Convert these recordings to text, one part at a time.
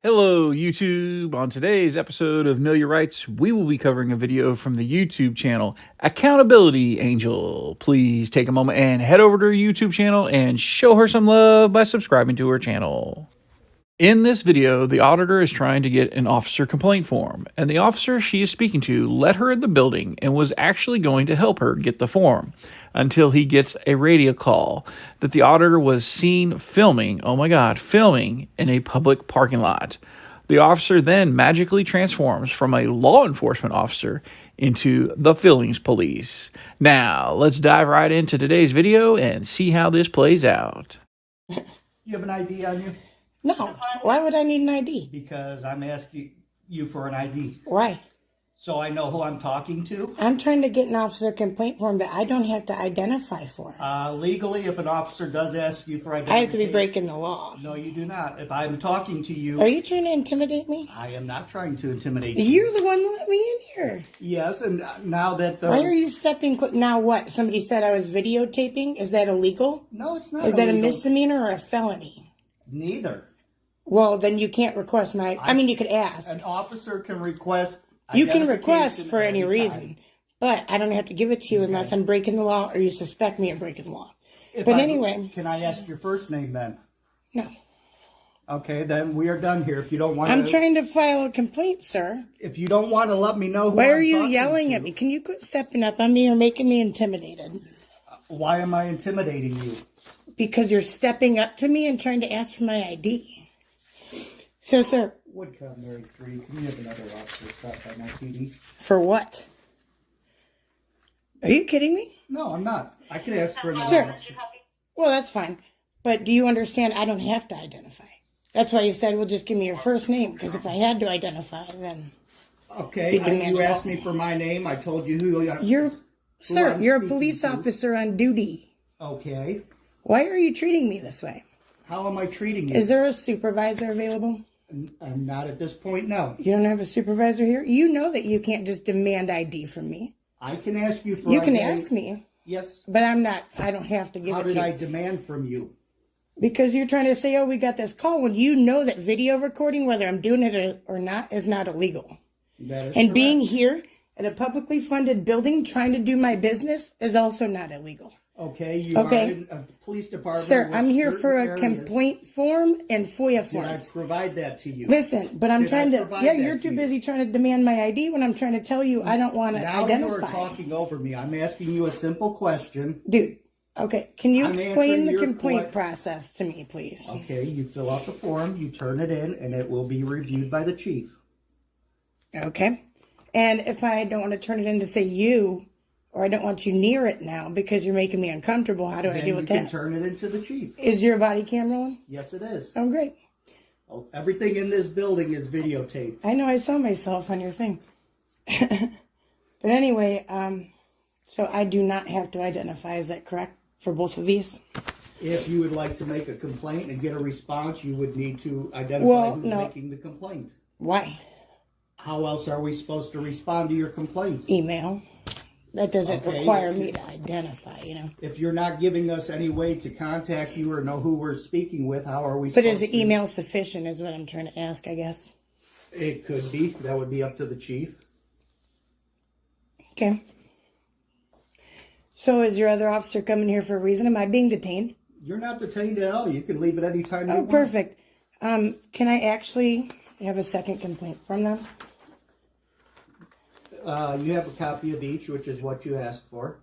Hello YouTube! On today's episode of Know Your Rights, we will be covering a video from the YouTube channel Accountability Angel. Please take a moment and head over to her YouTube channel and show her some love by subscribing to her channel. In this video, the auditor is trying to get an officer complaint form, and the officer she is speaking to let her in the building and was actually going to help her get the form until he gets a radio call that the auditor was seen filming, oh my god, filming in a public parking lot. The officer then magically transforms from a law enforcement officer into the feelings police. Now, let's dive right into today's video and see how this plays out. You have an ID on you? No. Why would I need an ID? Because I'm asking you for an ID. Why? So I know who I'm talking to? I'm trying to get an officer complaint form that I don't have to identify for. Legally, if an officer does ask you for identification... I have to be breaking the law. No, you do not. If I'm talking to you... Are you trying to intimidate me? I am not trying to intimidate you. You're the one that let me in here. Yes, and now that... Why are you stepping... Now what? Somebody said I was videotaping? Is that illegal? No, it's not Is illegal. that a misdemeanor or a felony? Neither. Well, then you can't request my... I mean, you could ask. An officer can request... You can request for any reason, but I don't have to give it to you unless I'm breaking the law or you suspect me of breaking the law. Anyway... Can I ask your first name then? No. Okay, then we are done here. If you don't want I'm trying to file a complaint, sir. If you don't want to let me know who Why I'm are you talking yelling to, at me? Can you quit stepping up on me or making me intimidated? Why am I intimidating you? Because you're stepping up to me and trying to ask for my ID. So, sir. Woodcock Mary 3, can you have another officer stop by my PD? For what? Are you kidding me? No, I'm not. I could ask for another Sir. officer. Well, that's fine. But do you understand I don't have to identify? That's why you said, well, just give me your first name. Because if I had to identify, then... Okay, you asked me for my name. I told you who you're a police officer on duty. Okay. Why are you treating me this way? How am I treating you? Is there a supervisor available? I'm not at this point, no. You don't have a supervisor here? You know that you can't just demand ID from me. I can ask you for You can ask me. Yes. But I don't have to give it to you. How did I demand from you? Because you're trying to say, oh, we got this call, when you know that video recording, whether I'm doing it or not, is not illegal. That is and correct. being here at a publicly funded building trying to do my business is also not illegal. Okay, you are in a police department. Sir, I'm here for a complaint form and FOIA forms. Did I provide that to you? Listen, but I'm trying to... Yeah, you're too busy trying to demand my ID when I'm trying to tell you I don't want to identify. Now you are talking over me. I'm asking you a simple question. Dude, okay. Can you explain the complaint process to me, please? Okay, you fill out the form, you turn it in, and it will be reviewed by the chief. Okay. And if I don't want to turn it in to say you... or I don't want you near it now because you're making me uncomfortable. How do I deal with that? Then you can turn it into the chief. Is your body camera on? Yes, it is. Oh, great. Oh, everything in this building is videotaped. I know I saw myself on your thing. But anyway, so I do not have to identify. Is that correct for both of these? If you would like to make a complaint and get a response, you would need to identify who's making the complaint. Why? How else are we supposed to respond to your complaint? Email. That doesn't require me to identify, you know. If you're not giving us any way to contact you or know who we're speaking with, how are we supposed to? But is the email sufficient is what I'm trying to ask, I guess. It could be. That would be up to the chief. Okay. So is your other officer coming here for a reason? Am I being detained? You're not detained at all. You can leave at any time you want. Oh, perfect. Can I actually have a second complaint from them? You have a copy of each, which is what you asked for.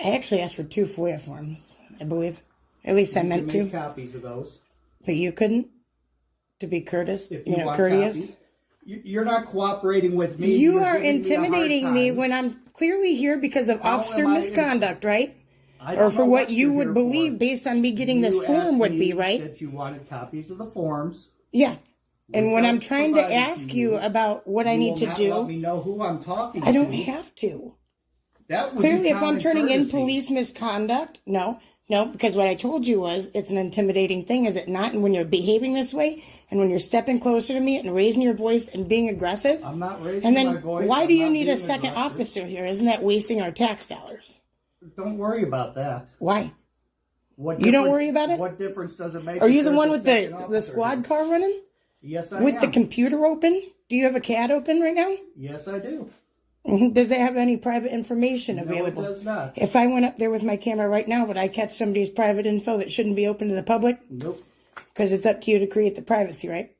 I actually asked for 2 FOIA forms, I believe. At least I meant to. You can make copies of those. But you couldn't? To be courteous? If you want courteous? copies. You're not cooperating with me. You are intimidating me when I'm clearly here because of officer misconduct, right? Or for what you would believe based on me getting this form would be, right? That you wanted copies of the forms. Yeah. And when I'm trying to ask you about what I need to do, let me know who I'm talking to. I don't have to. That would Clearly, be if I'm turning in courtesy. police misconduct, no, because what I told you was it's an intimidating thing, is it not? And when you're behaving this way, and when you're stepping closer to me and raising your voice and being aggressive, I'm not raising my voice. And then why do you need a second officer here? Isn't that wasting our tax dollars? Don't worry about that. Why? You don't worry about it? What difference does it make? Are you the one with the squad car running? Yes, I With am. the computer open? Do you have a CAD open right now? Yes, I do. Does it have any private information available? No, it does not. If I went up there with my camera right now, would I catch somebody's private info that shouldn't be open to the public? Nope. Because it's up to you to create the privacy, right?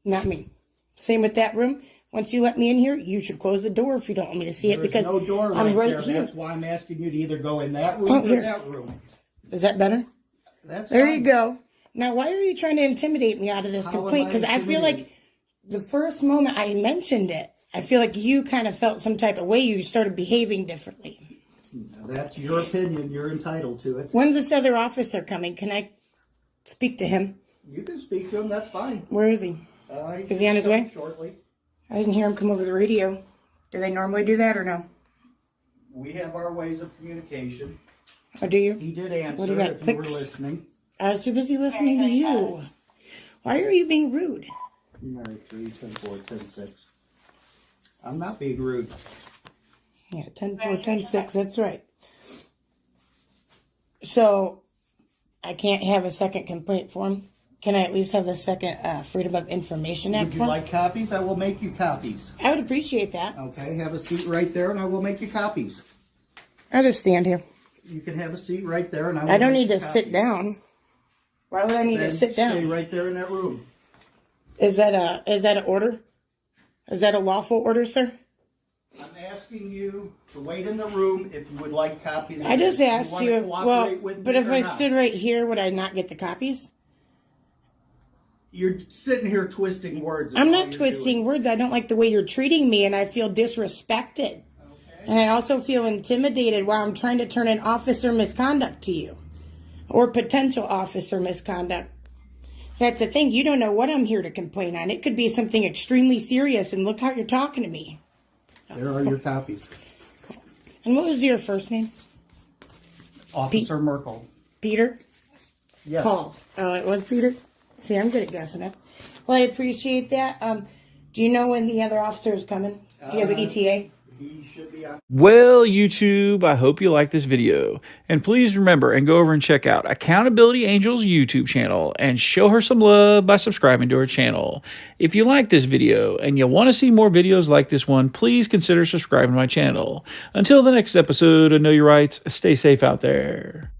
Not me. Same with that room. Once you let me in here, you should close the door if you don't want me to see it, because There's no door I'm right there. here. That's why I'm asking you to either go in that room Oh, or here. that room. Is that better? That's There fine. you go. Now, why are you trying to intimidate me out of this How am complaint? I Because I feel intimidated? like the first moment I mentioned it, I feel like you kind of felt some type of way. You started behaving differently. Now, that's your opinion. You're entitled to it. When's this other officer coming? Can I speak to him? You can speak to him. That's fine. Where is he? Is he on his way? Shortly. I didn't hear him come over the radio. Do they normally do that or no? We have our ways of communication. Or do you? He did answer What do you got, if you were clicks? listening. I was too busy listening to you. Why are you being rude? Mary 3, 10, 4, 10, 6. I'm not being rude. Yeah, 10-4, 10-6, that's right. So, I can't have a second complaint form? Can I at least have the second Freedom of Information Act Would you form? like copies? I will make you copies. I would appreciate that. Okay, have a seat right there and I will make you copies. I'll just stand here. You can have a seat right there and I will I don't make need you to sit copies. down. Why would I need Then to sit stay down? right there in that room. Is that an order? Is that a lawful order, sir? I'm asking you to wait in the room if you would like copies. I just asked wanna you. cooperate Well, with but me if or I not? stood right here, would I not get the copies? You're sitting here twisting words. is I'm all not you're twisting doing. words. I don't like the way you're treating me, and I feel disrespected. Okay. And I also feel intimidated while I'm trying to turn in officer misconduct to you, or potential officer misconduct. That's the thing. You don't know what I'm here to complain on. It could be something extremely serious, and look how you're talking to me. There are your copies. And what was your first name? Officer Merkel. Peter? Yes. Paul. Oh, it was Peter? See, I'm good at guessing it. Well, I appreciate that. Do you know when the other officer is coming? Do you have the ETA? He should be on. Well, YouTube, I hope you liked this video. And please remember and go over and check out Accountability Angel's YouTube channel and show her some love by subscribing to her channel. If you like this video and you want to see more videos like this one, please consider subscribing to my channel. Until the next episode of Know Your Rights, stay safe out there.